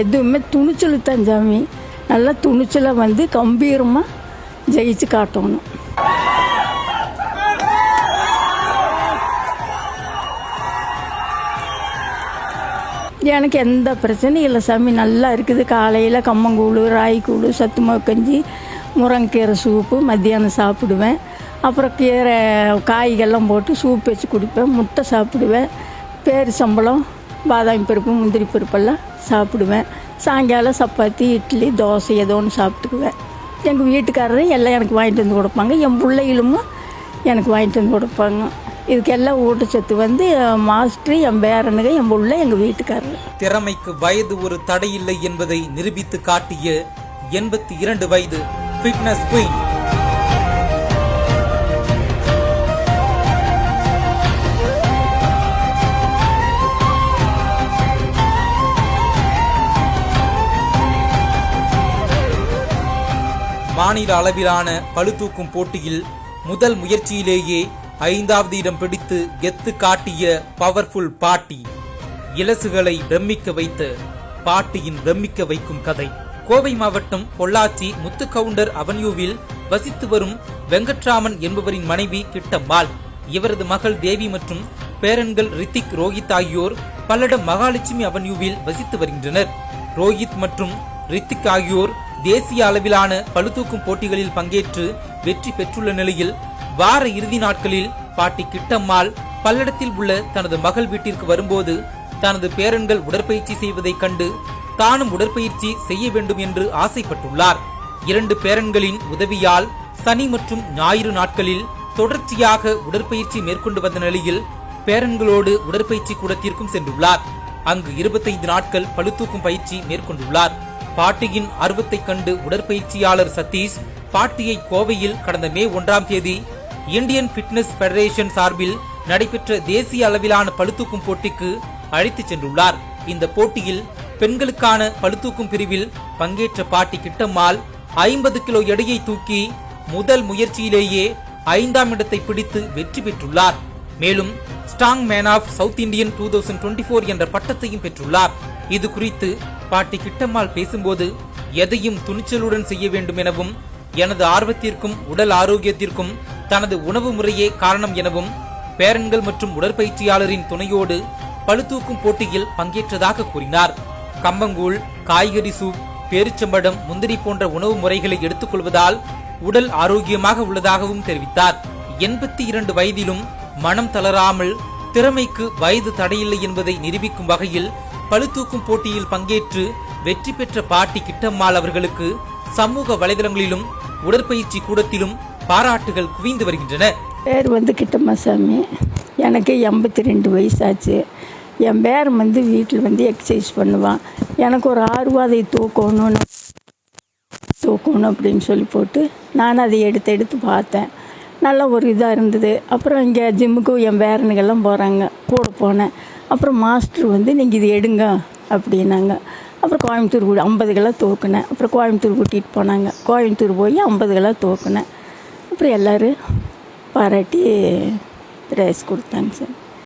எதுவுமே துணிச்சல் தான் சாமி. நல்லா துணிச்சலாக வந்து கம்பீரமாக ஜெயிச்சு காட்டணும். எனக்கு எந்த பிரச்சனையும் இல்லை சாமி. நல்லா இருக்குது. காலையில் கம்மங்கூழ், ராய்க்கூழ், சத்துமாவு கஞ்சி, முருங்கைக்கீரை சூப்பு மத்தியானம் சாப்பிடுவேன். அப்புறம் கீரை காய்கள்லாம் போட்டு சூப் வச்சு குடிப்பேன். முட்டை சாப்பிடுவேன். பேரிச்சம்பழம், பாதாம் பருப்பு, முந்திரி பருப்பெல்லாம் சாப்பிடுவேன். சாயங்காலம் சப்பாத்தி, இட்லி, தோசை ஏதோ ஒன்று சாப்பிட்டுக்குவேன். எங்கள் வீட்டுக்காரரும் எல்லாம் எனக்கு வாங்கிட்டு வந்து கொடுப்பாங்க. என் பிள்ளைகளும் எனக்கு வாங்கிட்டு வந்து கொடுப்பாங்க. இதுக்கெல்லாம் ஊட்டச்சத்து வந்து மாஸ்டர், என் பேரனுங்க, என் பிள்ளை, எங்கள் வீட்டுக்காரர். திறமைக்கு வயது ஒரு தடையில்லை என்பதை நிரூபித்து காட்டிய 82 வயது ஃபிட்னஸ் குயின். மாநில அளவிலான பளுதூக்கும் போட்டியில் முதல் முயற்சியிலேயே 5வது இடம் பிடித்து கெத்து காட்டிய பவர்ஃபுல் பாட்டி. இலசுகளை பிரமிக்க வைத்த பாட்டியின் பிரமிக்க வைக்கும் கதை. கோவை மாவட்டம் பொள்ளாச்சி முத்துக்கவுண்டர் அவென்யூவில் வசித்து வரும் வெங்கட்ராமன் என்பவரின் மனைவி கிட்டம்மாள். இவரது மகள் தேவி மற்றும் பேரன்கள் ரித்திக், ரோஹித் ஆகியோர் பல்லடம் மகாலட்சுமி அவென்யூவில் வசித்து வருகின்றனர். ரோஹித் மற்றும் ரித்திக் ஆகியோர் தேசிய அளவிலான பளுதூக்கும் போட்டிகளில் பங்கேற்று வெற்றி பெற்றுள்ள நிலையில் வார இறுதி நாட்களில் பாட்டி கிட்டம்மாள் பல்லடத்தில் உள்ள தனது மகள் வீட்டிற்கு வரும்போது தனது பேரன்கள் உடற்பயிற்சி செய்வதை கண்டு தானும் உடற்பயிற்சி செய்ய வேண்டும் என்று ஆசைப்பட்டுள்ளார். 2 பேரன்களின் உதவியால் சனி மற்றும் ஞாயிறு நாட்களில் தொடர்ச்சியாக உடற்பயிற்சி மேற்கொண்டு வந்த நிலையில் பேரன்களோடு உடற்பயிற்சி கூடத்திற்கும் சென்றுள்ளார். அங்கு 25 நாட்கள் பளுதூக்கும் பயிற்சி மேற்கொண்டுள்ளார். பாட்டியின் ஆர்வத்தை கண்டு உடற்பயிற்சியாளர் சதீஷ் பாட்டியை கோவையில் கடந்த மே 1ஆம் தேதி இந்தியன் பிட்னஸ் பெடரேஷன் சார்பில் நடைபெற்ற தேசிய அளவிலான பளுதூக்கும் போட்டிக்கு அழைத்துச் சென்றுள்ளார். இந்த போட்டியில் பெண்களுக்கான பளுதூக்கும் பிரிவில் பங்கேற்ற பாட்டி கிட்டம்மாள் 50 கிலோ எடையை தூக்கி முதல் முயற்சியிலேயே 5ஆம் இடத்தை பிடித்து வெற்றி பெற்றுள்ளார். மேலும் strong man of South Indian 2024 என்ற பட்டத்தையும் பெற்றுள்ளார். இது குறித்து பாட்டி கிட்டம்மாள் பேசும்போது, எதையும் துணிச்சலுடன் செய்ய வேண்டும் எனவும், எனது ஆர்வத்திற்கும் உடல் ஆரோக்கியத்திற்கும் தனது உணவு முறையே காரணம் எனவும், பேரன்கள் மற்றும் உடற்பயிற்சியாளரின் துணையோடு பளுதூக்கும் போட்டியில் பங்கேற்றதாக கூறினார். கம்பங்கூழ், காய்கறி சூப், பேரிச்சம்பழம், முந்திரி போன்ற உணவு முறைகளை எடுத்துக் கொள்வதால் உடல் ஆரோக்கியமாக உள்ளதாகவும் தெரிவித்தார். 82 வயதிலும் மனம் தளராமல் திறமைக்கு வயது தடையில்லை என்பதை நிரூபிக்கும் வகையில் பளுதூக்கும் போட்டியில் பங்கேற்று வெற்றி பெற்ற பாட்டி கிட்டம்மாள் அவர்களுக்கு சமூக வலைதளங்களிலும் உடற்பயிற்சி கூடத்திலும் பாராட்டுகள் குவிந்து வருகின்றன. பேர் வந்து கிட்டம்மா சாமி. எனக்கு 82 வயசாச்சு. என் பேர் வந்து வீட்டில் வந்து எக்ஸசைஸ் பண்ணுவான். எனக்கு ஒரு ஆர்வாதை தூக்கணும் அப்படின்னு சொல்லி போட்டு நான் அதை எடுத்து பார்த்தேன். நல்ல ஒரு இதாக இருந்தது. அப்புறம் இங்கே ஜிம்முக்கு என் பேரனுங்கெல்லாம் போகிறாங்க, கூட போனேன். அப்புறம் மாஸ்டர் வந்து நீங்கள் இது எடுங்க அப்படின்னாங்க. அப்புறம் கோயம்புத்தூர் 50 கிலோ தூக்குனேன். அப்புறம் கோயம்புத்தூர் கூட்டிகிட்டு போனாங்க. கோயம்புத்தூர் போய் 50 கிலோ தூக்குனேன். அப்புறம் எல்லோரும் பாராட்டி ப்ரைஸ் கொடுத்தாங்க சார்.